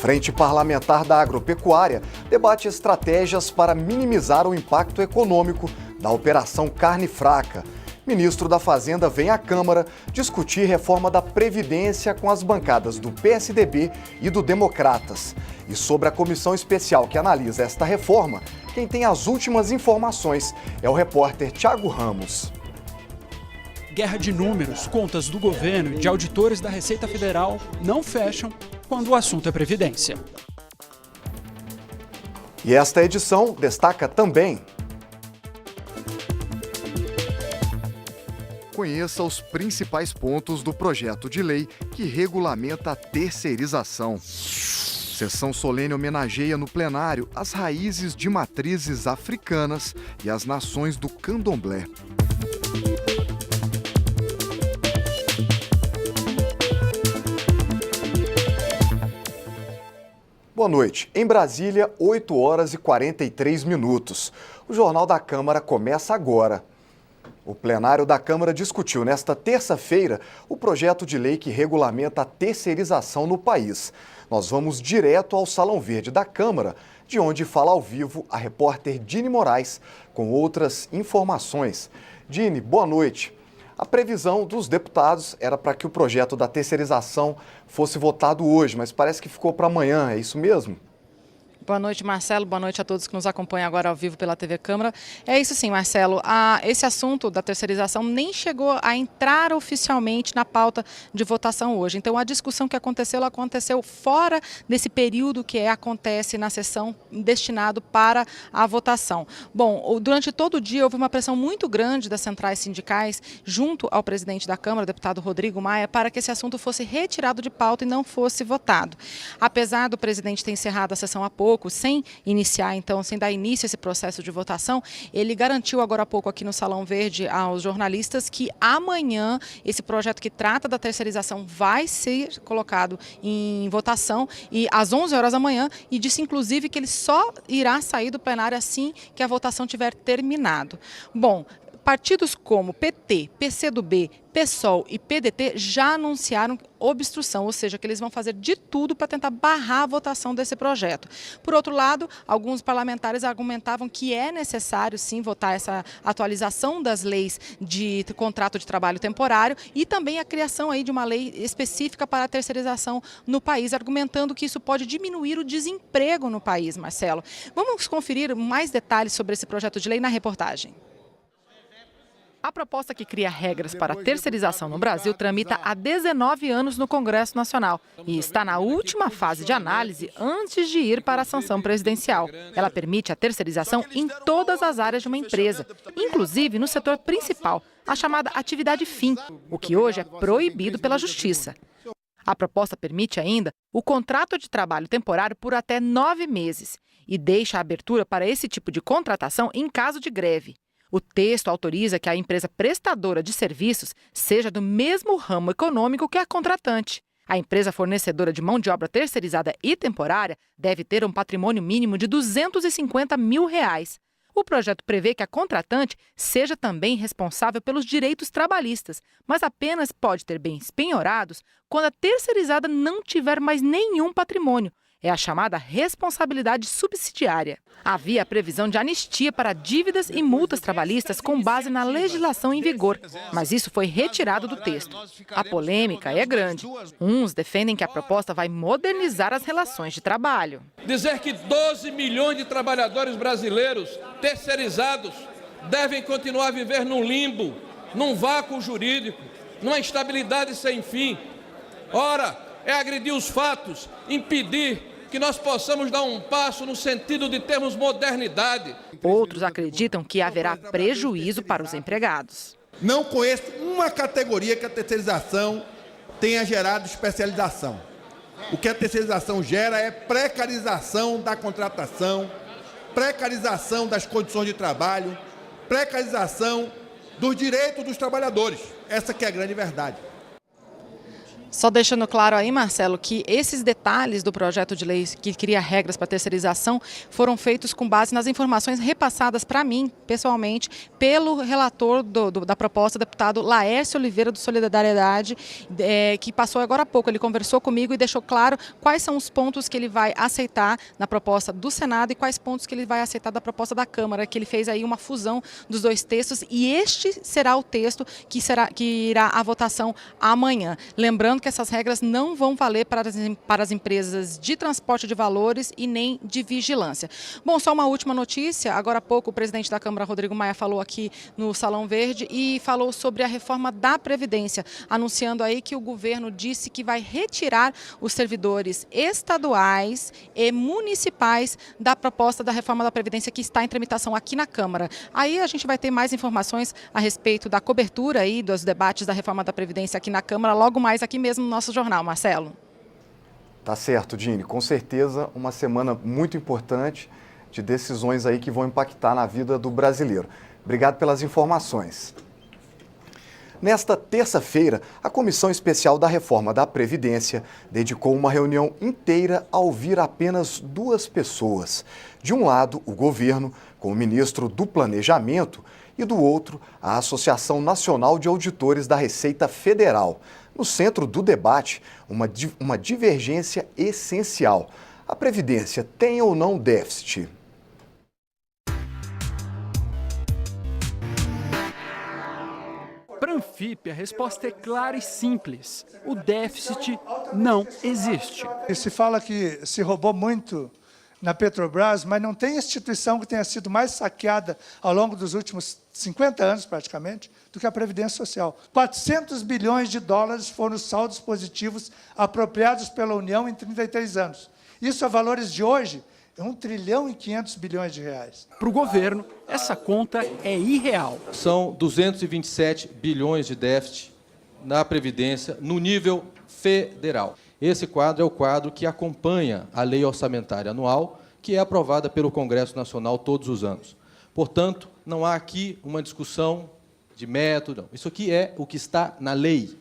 Frente Parlamentar da Agropecuária debate estratégias para minimizar o impacto econômico da Operação Carne Fraca. Ministro da Fazenda vem à Câmara discutir reforma da Previdência com as bancadas do PSDB e do Democratas. E sobre a comissão especial que analisa esta reforma, quem tem as últimas informações é o repórter Thiago Ramos. Guerra de números, contas do governo e de auditores da Receita Federal não fecham quando o assunto é Previdência. E esta edição destaca também: conheça os principais pontos do projeto de lei que regulamenta a terceirização. Sessão solene homenageia no plenário as raízes de matrizes africanas e as nações do candomblé. Boa noite. Em Brasília, 8 horas e 43 minutos. O Jornal da Câmara começa agora. O plenário da Câmara discutiu nesta terça-feira o projeto de lei que regulamenta a terceirização no país. Nós vamos direto ao Salão Verde da Câmara, de onde fala ao vivo a repórter Dini Moraes com outras informações. Dini, boa noite. A previsão dos deputados era para que o projeto da terceirização fosse votado hoje, mas parece que ficou para amanhã, é isso mesmo? Boa noite, Marcelo. Boa noite a todos que nos acompanham agora ao vivo pela TV Câmara. É isso sim, Marcelo. Esse assunto da terceirização nem chegou a entrar oficialmente na pauta de votação hoje. Então, a discussão que aconteceu, ela aconteceu fora desse período que acontece na sessão destinado para a votação. Bom, durante todo o dia houve uma pressão muito grande das centrais sindicais junto ao presidente da Câmara, o deputado Rodrigo Maia, para que esse assunto fosse retirado de pauta e não fosse votado. Apesar do presidente ter encerrado a sessão há pouco, sem dar início a esse processo de votação, ele garantiu agora há pouco aqui no Salão Verde aos jornalistas que amanhã esse projeto que trata da terceirização vai ser colocado em votação e às 11 horas da manhã, e disse inclusive que ele só irá sair do plenário assim que a votação tiver terminado. Bom, partidos como PT, PCdoB, PSOL e PDT já anunciaram obstrução, ou seja, que eles vão fazer de tudo para tentar barrar a votação desse projeto. Por outro lado, alguns parlamentares argumentavam que é necessário sim votar essa atualização das leis de contrato de trabalho temporário e também a criação aí de uma lei específica para a terceirização no país, argumentando que isso pode diminuir o desemprego no país, Marcelo. Vamos conferir mais detalhes sobre esse projeto de lei na reportagem. A proposta que cria regras para a terceirização no Brasil tramita há 19 anos no Congresso Nacional e está na última fase de análise antes de ir para a sanção presidencial. Ela permite a terceirização em todas as áreas de uma empresa, inclusive no setor principal, a chamada atividade fim, o que hoje é proibido pela Justiça. A proposta permite ainda o contrato de trabalho temporário por até 9 meses e deixa a abertura para esse tipo de contratação em caso de greve. O texto autoriza que a empresa prestadora de serviços seja do mesmo ramo econômico que a contratante. A empresa fornecedora de mão de obra terceirizada e temporária deve ter um patrimônio mínimo de R$ 250 mil. O projeto prevê que a contratante seja também responsável pelos direitos trabalhistas, mas apenas pode ter bens penhorados quando a terceirizada não tiver mais nenhum patrimônio. É a chamada responsabilidade subsidiária. Havia a previsão de anistia para dívidas e multas trabalhistas com base na legislação em vigor, mas isso foi retirado do texto. A polêmica é grande. Uns defendem que a proposta vai modernizar as relações de trabalho. Dizer que 12 milhões de trabalhadores brasileiros terceirizados devem continuar a viver num limbo, num vácuo jurídico, numa instabilidade sem fim. Ora, é agredir os fatos, impedir que nós possamos dar um passo no sentido de termos modernidade. Outros acreditam que haverá prejuízo para os empregados. Não conheço uma categoria que a terceirização tenha gerado especialização. O que a terceirização gera é precarização da contratação, precarização das condições de trabalho, precarização dos direitos dos trabalhadores. Essa que é a grande verdade. Só deixando claro aí, Marcelo, que esses detalhes do projeto de lei que cria regras para terceirização foram feitos com base nas informações repassadas para mim, pessoalmente, pelo relator da proposta, o deputado Laércio Oliveira, do Solidariedade, que passou agora há pouco. Ele conversou comigo e deixou claro quais são os pontos que ele vai aceitar na proposta do Senado e quais pontos que ele vai aceitar da proposta da Câmara, que ele fez aí uma fusão dos dois textos, e este será o texto que irá à votação amanhã. Lembrando que essas regras não vão valer para as empresas de transporte de valores e nem de vigilância. Bom, só uma última notícia. Agora há pouco o presidente da Câmara, Rodrigo Maia, falou aqui no Salão Verde e falou sobre a reforma da Previdência, anunciando aí que o governo disse que vai retirar os servidores estaduais e municipais da proposta da reforma da Previdência que está em tramitação aqui na Câmara. Aí a gente vai ter mais informações a respeito da cobertura aí dos debates da reforma da Previdência aqui na Câmara, logo mais aqui mesmo no nosso jornal, Marcelo. Tá certo, Dini. Com certeza uma semana muito importante de decisões aí que vão impactar na vida do brasileiro. Obrigado pelas informações. Nesta terça-feira, a Comissão Especial da Reforma da Previdência dedicou uma reunião inteira a ouvir apenas duas pessoas. De um lado, o governo, com o ministro do Planejamento, e do outro, a Associação Nacional de Auditores da Receita Federal. No centro do debate, uma divergência essencial. A Previdência tem ou não déficit? Para a Anfip, a resposta é clara e simples. O déficit não existe. E se fala que se roubou muito na Petrobras, mas não tem instituição que tenha sido mais saqueada ao longo dos últimos 50 anos, praticamente, do que a Previdência Social. 400 bilhões de dólares foram os saldos positivos apropriados pela União em 33 anos. Isso a valores de hoje é 1 trilhão e 500 bilhões de reais. Para o governo, essa conta é irreal. São 227 bilhões de déficit na Previdência no nível federal. Esse quadro é o quadro que acompanha a Lei Orçamentária Anual, que é aprovada pelo Congresso Nacional todos os anos. Portanto, não há aqui uma discussão de método, não. Isso aqui é o que está na Lei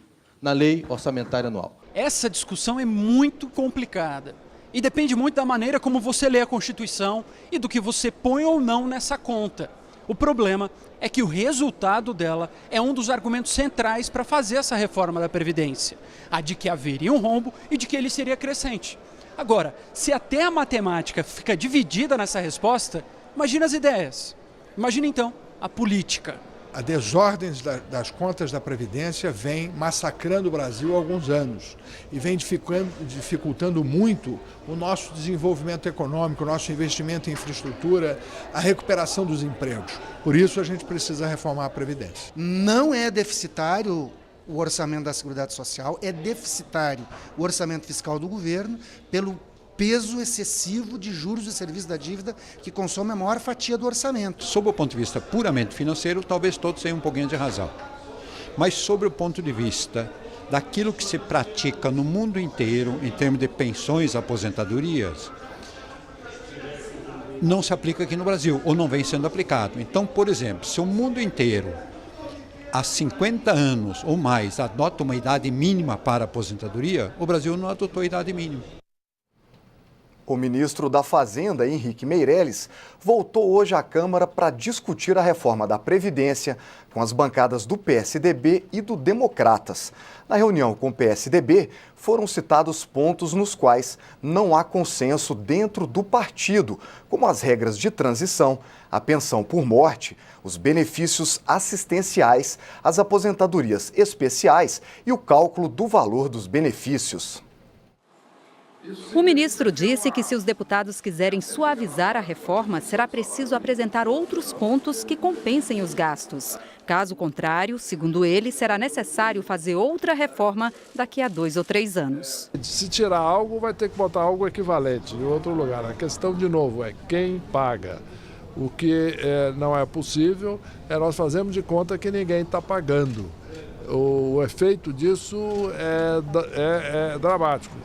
Orçamentária Anual. Essa discussão é muito complicada e depende muito da maneira como você lê a Constituição e do que você põe ou não nessa conta. O problema é que o resultado dela é um dos argumentos centrais para fazer essa reforma da Previdência, a de que haveria um rombo e de que ele seria crescente. Agora, se até a matemática fica dividida nessa resposta, imagina as ideias. Imagina então a política. A desordem das contas da Previdência vem massacrando o Brasil há alguns anos e vem dificultando muito o nosso desenvolvimento econômico, o nosso investimento em infraestrutura, a recuperação dos empregos. Por isso, a gente precisa reformar a Previdência. Não é deficitário o orçamento da Seguridade Social, é deficitário o orçamento fiscal do governo pelo peso excessivo de juros e serviços da dívida que consome a maior fatia do orçamento. Sob o ponto de vista puramente financeiro, talvez todos tenham um pouquinho de razão. Mas sobre o ponto de vista daquilo que se pratica no mundo inteiro, em termos de pensões e aposentadorias, não se aplica aqui no Brasil, ou não vem sendo aplicado. Então, por exemplo, se o mundo inteiro, há 50 anos ou mais, adota uma idade mínima para a aposentadoria, o Brasil não adotou a idade mínima. O ministro da Fazenda, Henrique Meirelles, voltou hoje à Câmara para discutir a reforma da Previdência com as bancadas do PSDB e do Democratas. Na reunião com o PSDB, foram citados pontos nos quais não há consenso dentro do partido, como as regras de transição, a pensão por morte, os benefícios assistenciais, as aposentadorias especiais e o cálculo do valor dos benefícios. O ministro disse que se os deputados quiserem suavizar a reforma, será preciso apresentar outros pontos que compensem os gastos. Caso contrário, segundo ele, será necessário fazer outra reforma daqui a 2 ou 3 anos. Se tirar algo, vai ter que botar algo equivalente em outro lugar. A questão, de novo, é quem paga. O que não é possível é nós fazermos de conta que ninguém está pagando. O efeito disso é dramático.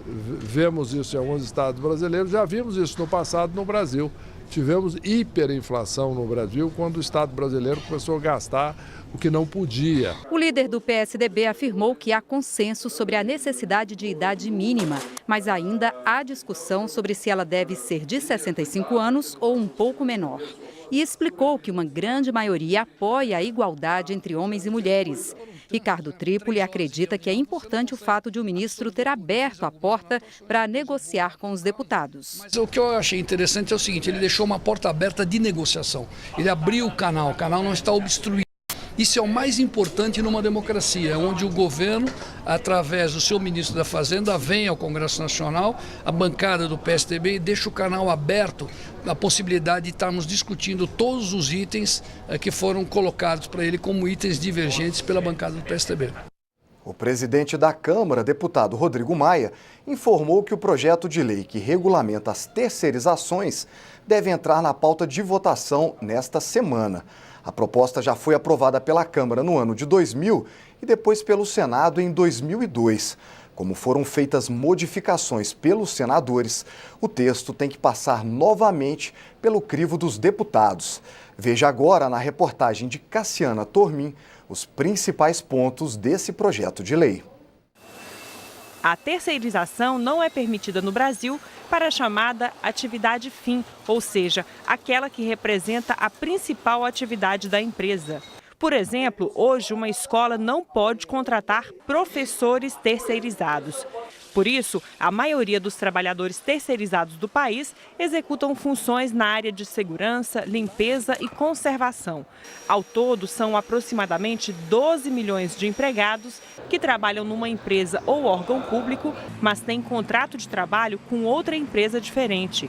Vemos isso em alguns estados brasileiros, já vimos isso no passado no Brasil. tivemos hiperinflação no Brasil quando o Estado brasileiro começou a gastar o que não podia. O líder do PSDB afirmou que há consenso sobre a necessidade de idade mínima, mas ainda há discussão sobre se ela deve ser de 65 anos ou um pouco menor. E explicou que uma grande maioria apoia a igualdade entre homens e mulheres. Ricardo Trípoli acredita que é importante o fato de o ministro ter aberto a porta para negociar com os deputados. Mas o que eu achei interessante é o seguinte, ele deixou uma porta aberta de negociação. Ele abriu o canal não está obstruído. Isso é o mais importante numa democracia, onde o governo, através do seu ministro da Fazenda, vem ao Congresso Nacional, a bancada do PSDB, e deixa o canal aberto, a possibilidade de estarmos discutindo todos os itens que foram colocados para ele como itens divergentes pela bancada do PSDB. O presidente da Câmara, deputado Rodrigo Maia, informou que o projeto de lei que regulamenta as terceirizações deve entrar na pauta de votação nesta semana. A proposta já foi aprovada pela Câmara no ano de 2000 e depois pelo Senado em 2002. Como foram feitas modificações pelos senadores, o texto tem que passar novamente pelo crivo dos deputados. Veja agora na reportagem de Cassiana Tormin os principais pontos desse projeto de lei. A terceirização não é permitida no Brasil para a chamada atividade fim, ou seja, aquela que representa a principal atividade da empresa. Por exemplo, hoje uma escola não pode contratar professores terceirizados. Por isso, a maioria dos trabalhadores terceirizados do país executam funções na área de segurança, limpeza e conservação. Ao todo, são aproximadamente 12 milhões de empregados que trabalham numa empresa ou órgão público, mas têm contrato de trabalho com outra empresa diferente.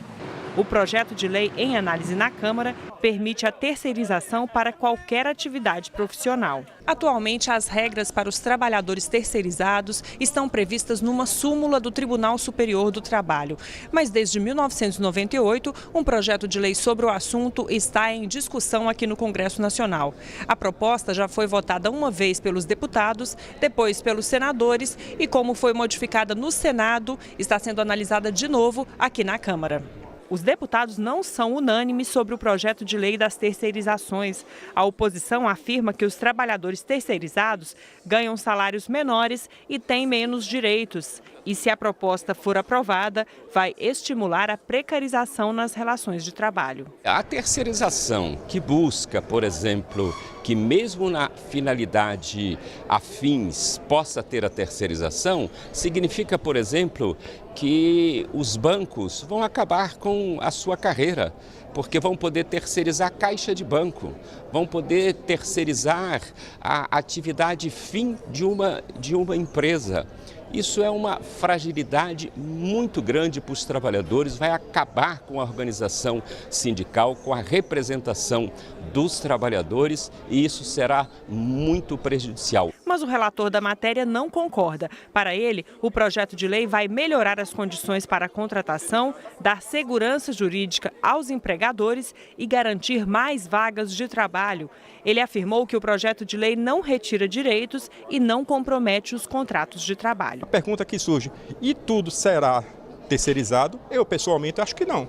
O projeto de lei em análise na Câmara permite a terceirização para qualquer atividade profissional. Atualmente, as regras para os trabalhadores terceirizados estão previstas numa súmula do Tribunal Superior do Trabalho. Mas desde 1998, um projeto de lei sobre o assunto está em discussão aqui no Congresso Nacional. A proposta já foi votada uma vez pelos deputados, depois pelos senadores e, como foi modificada no Senado, está sendo analisada de novo aqui na Câmara. Os deputados não são unânimes sobre o projeto de lei das terceirizações. A oposição afirma que os trabalhadores terceirizados ganham salários menores e têm menos direitos. E se a proposta for aprovada, vai estimular a precarização nas relações de trabalho. A terceirização que busca, por exemplo, que mesmo na finalidade afins possa ter a terceirização, significa, por exemplo, que os bancos vão acabar com a sua carreira, porque vão poder terceirizar a caixa de banco, vão poder terceirizar a atividade fim de uma empresa. Isso é uma fragilidade muito grande para os trabalhadores, vai acabar com a organização sindical, com a representação dos trabalhadores e isso será muito prejudicial. Mas o relator da matéria não concorda. Para ele, o projeto de lei vai melhorar as condições para a contratação, dar segurança jurídica aos empregadores e garantir mais vagas de trabalho. Ele afirmou que o projeto de lei não retira direitos e não compromete os contratos de trabalho. A pergunta que surge, e tudo será terceirizado? Eu, pessoalmente, acho que não.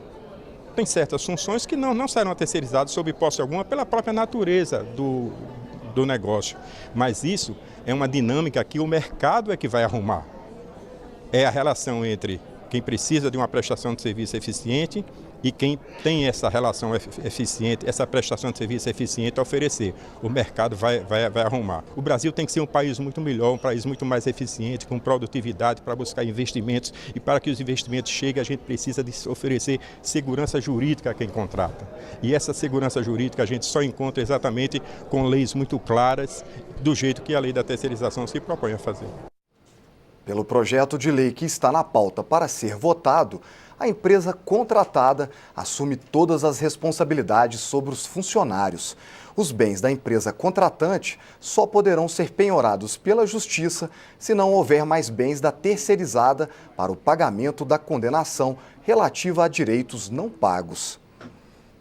Tem certas funções que não serão terceirizadas sob hipótese alguma pela própria natureza do negócio. Mas isso é uma dinâmica que o mercado é que vai arrumar. É a relação entre quem precisa de uma prestação de serviço eficiente e quem tem essa relação eficiente, essa prestação de serviço eficiente a oferecer. O mercado vai arrumar. O Brasil tem que ser um país muito melhor, um país muito mais eficiente, com produtividade para buscar investimentos e para que os investimentos cheguem a gente precisa de oferecer segurança jurídica a quem contrata. E essa segurança jurídica a gente só encontra exatamente com leis muito claras, do jeito que a lei da terceirização se propõe a fazer. Pelo projeto de lei que está na pauta para ser votado, a empresa contratada assume todas as responsabilidades sobre os funcionários. Os bens da empresa contratante só poderão ser penhorados pela Justiça se não houver mais bens da terceirizada para o pagamento da condenação relativa a direitos não pagos.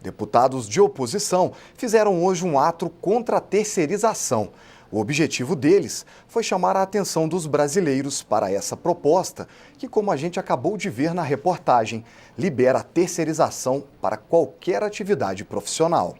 Deputados de oposição fizeram hoje um ato contra a terceirização. O objetivo deles foi chamar a atenção dos brasileiros para essa proposta, que, como a gente acabou de ver na reportagem, libera a terceirização para qualquer atividade profissional.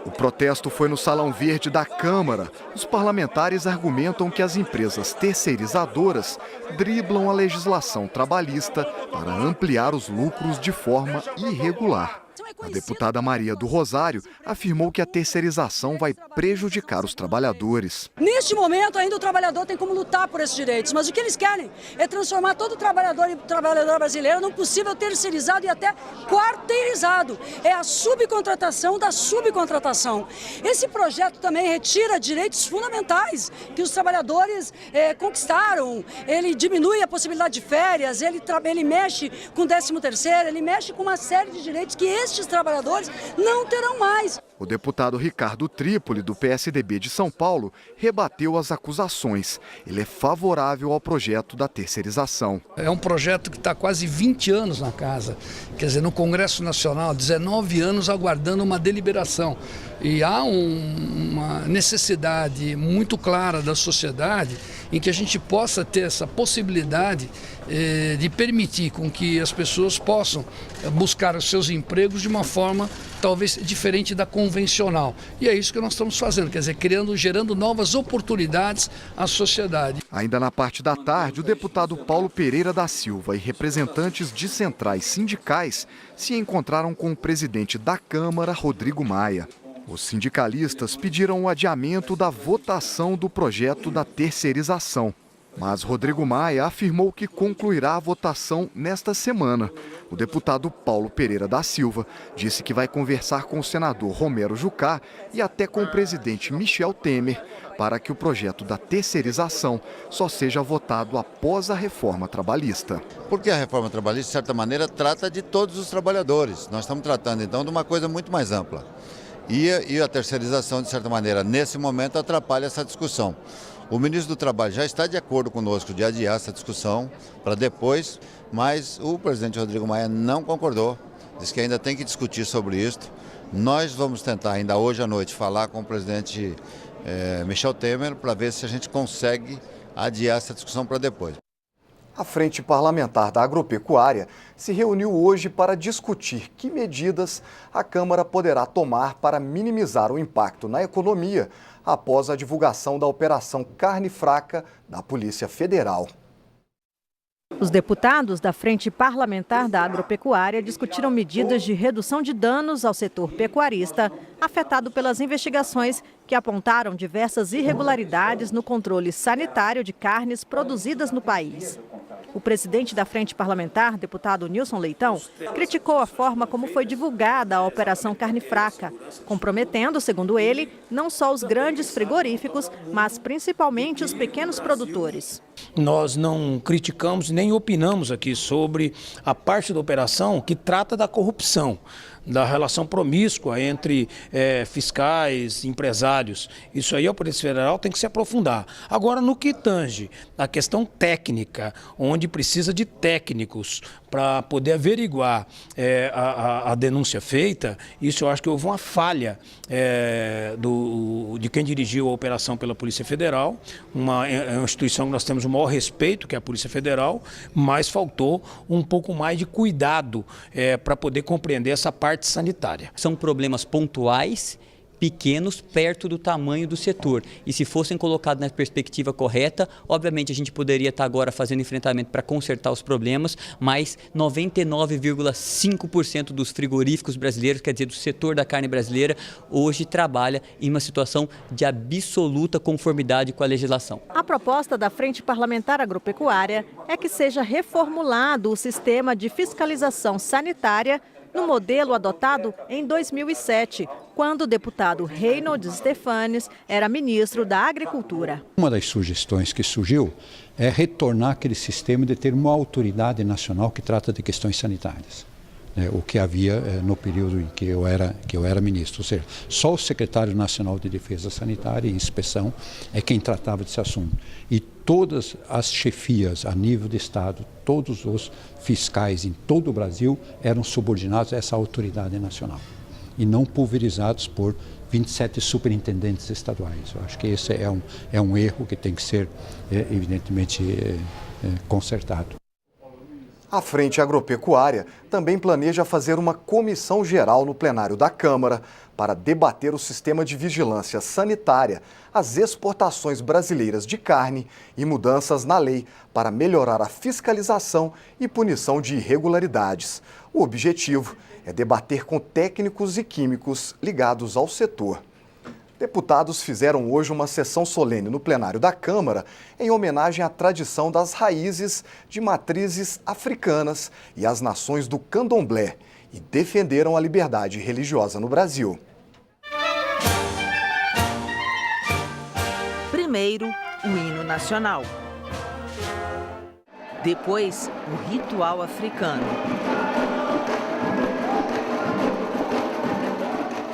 O protesto foi no Salão Verde da Câmara. Os parlamentares argumentam que as empresas terceirizadoras driblam a legislação trabalhista para ampliar os lucros de forma irregular. A deputada Maria do Rosário afirmou que a terceirização vai prejudicar os trabalhadores. Neste momento, ainda o trabalhador tem como lutar por esses direitos, mas o que eles querem é transformar todo trabalhador e trabalhadora brasileira num possível terceirizado e até quarteirizado. É a subcontratação da subcontratação. Esse projeto também retira direitos fundamentais que os trabalhadores conquistaram. Ele diminui a possibilidade de férias, ele mexe com o 13º, ele mexe com uma série de direitos que estes trabalhadores não terão mais. O deputado Ricardo Trípoli, do PSDB de São Paulo, rebateu as acusações. Ele é favorável ao projeto da terceirização. É um projeto que está há quase 20 anos na casa, quer dizer, no Congresso Nacional, 19 anos aguardando uma deliberação. E há uma necessidade muito clara da sociedade em que a gente possa ter essa possibilidade de permitir com que as pessoas possam buscar os seus empregos de uma forma talvez diferente da convencional. E é isso que nós estamos fazendo, quer dizer, gerando novas oportunidades à sociedade. Ainda na parte da tarde, o deputado Paulo Pereira da Silva e representantes de centrais sindicais se encontraram com o presidente da Câmara, Rodrigo Maia. Os sindicalistas pediram o adiamento da votação do projeto da terceirização. Mas Rodrigo Maia afirmou que concluirá a votação nesta semana. O deputado Paulo Pereira da Silva disse que vai conversar com o senador Romero Jucá e até com o presidente Michel Temer para que o projeto da terceirização só seja votado após a reforma trabalhista. Porque a reforma trabalhista, de certa maneira, trata de todos os trabalhadores. Nós estamos tratando, então, de uma coisa muito mais ampla. E a terceirização, de certa maneira, nesse momento, atrapalha essa discussão. O ministro do Trabalho já está de acordo conosco de adiar essa discussão para depois, mas o presidente Rodrigo Maia não concordou, disse que ainda tem que discutir sobre isso. Nós vamos tentar ainda hoje à noite falar com o presidente Michel Temer para ver se a gente consegue adiar essa discussão para depois. A Frente Parlamentar da Agropecuária se reuniu hoje para discutir que medidas a Câmara poderá tomar para minimizar o impacto na economia após a divulgação da Operação Carne Fraca da Polícia Federal. Os deputados da Frente Parlamentar da Agropecuária discutiram medidas de redução de danos ao setor pecuarista, afetado pelas investigações que apontaram diversas irregularidades no controle sanitário de carnes produzidas no país. O presidente da Frente Parlamentar, deputado Nilson Leitão, criticou a forma como foi divulgada a Operação Carne Fraca, comprometendo, segundo ele, não só os grandes frigoríficos, mas principalmente os pequenos produtores. Nós não criticamos nem opinamos aqui sobre a parte da operação que trata da corrupção, da relação promíscua entre fiscais, empresários. Isso aí a Polícia Federal tem que se aprofundar. Agora, no que tange a questão técnica, onde precisa de técnicos para poder averiguar a denúncia feita, isso eu acho que houve uma falha de quem dirigiu a operação pela Polícia Federal, uma instituição que nós temos o maior respeito, que é a Polícia Federal, mas faltou um pouco mais de cuidado para poder compreender essa parte sanitária. São problemas pontuais, pequenos, perto do tamanho do setor. E se fossem colocados na perspectiva correta, obviamente a gente poderia estar agora fazendo enfrentamento para consertar os problemas, mas 99,5% dos frigoríficos brasileiros, quer dizer, do setor da carne brasileira, hoje trabalha em uma situação de absoluta conformidade com a legislação. A proposta da Frente Parlamentar Agropecuária é que seja reformulado o sistema de fiscalização sanitária no modelo adotado em 2007, quando o deputado Reinhold Stefanes era ministro da Agricultura. Uma das sugestões que surgiu é retornar aquele sistema de ter uma autoridade nacional que trata de questões sanitárias. O que havia no período em que eu era ministro, ou seja, só o secretário nacional de Defesa Sanitária e Inspeção é quem tratava desse assunto. E todas as chefias a nível de Estado, todos os fiscais em todo o Brasil eram subordinados a essa autoridade nacional. e não pulverizados por 27 superintendentes estaduais. Eu acho que esse é um erro que tem que ser, evidentemente, consertado. A Frente Agropecuária também planeja fazer uma comissão geral no plenário da Câmara para debater o sistema de vigilância sanitária, as exportações brasileiras de carne e mudanças na lei para melhorar a fiscalização e punição de irregularidades. O objetivo é debater com técnicos e químicos ligados ao setor. Deputados fizeram hoje uma sessão solene no plenário da Câmara em homenagem à tradição das raízes de matrizes africanas e às nações do Candomblé e defenderam a liberdade religiosa no Brasil. Primeiro, o hino nacional. Depois, o ritual africano.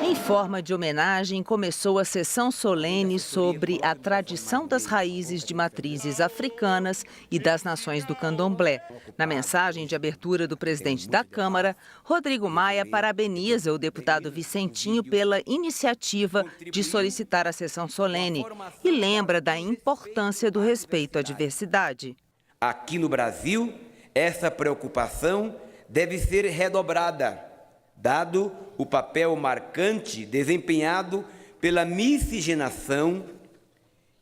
Em forma de homenagem, começou a sessão solene sobre a tradição das raízes de matrizes africanas e das nações do Candomblé. Na mensagem de abertura do presidente da Câmara, Rodrigo Maia parabeniza o deputado Vicentinho pela iniciativa de solicitar a sessão solene e lembra da importância do respeito à diversidade. Aqui no Brasil, essa preocupação deve ser redobrada, dado o papel marcante desempenhado pela miscigenação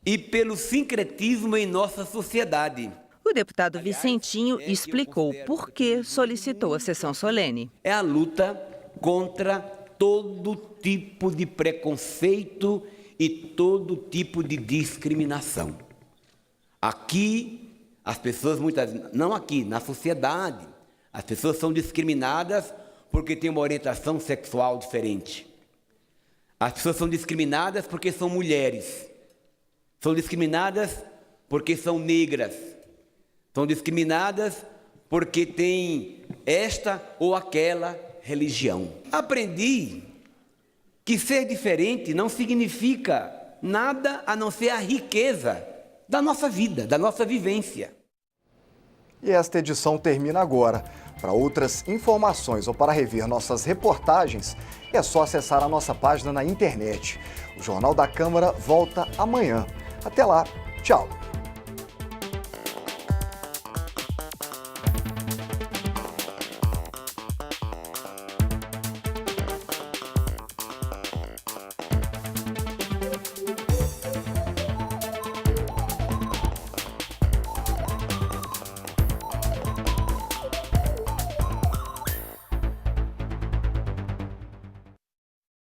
e pelo sincretismo em nossa sociedade. O deputado Vicentinho explicou por que solicitou a sessão solene. É a luta contra todo tipo de preconceito e todo tipo de discriminação. Aqui, as pessoas não aqui, na sociedade, as pessoas são discriminadas porque têm uma orientação sexual diferente. As pessoas são discriminadas porque são mulheres. São discriminadas porque são negras. São discriminadas porque têm esta ou aquela religião. Aprendi que ser diferente não significa nada a não ser a riqueza da nossa vida, da nossa vivência. E esta edição termina agora. Para outras informações ou para rever nossas reportagens, é só acessar a nossa página na internet. O Jornal da Câmara volta amanhã. Até lá, tchau!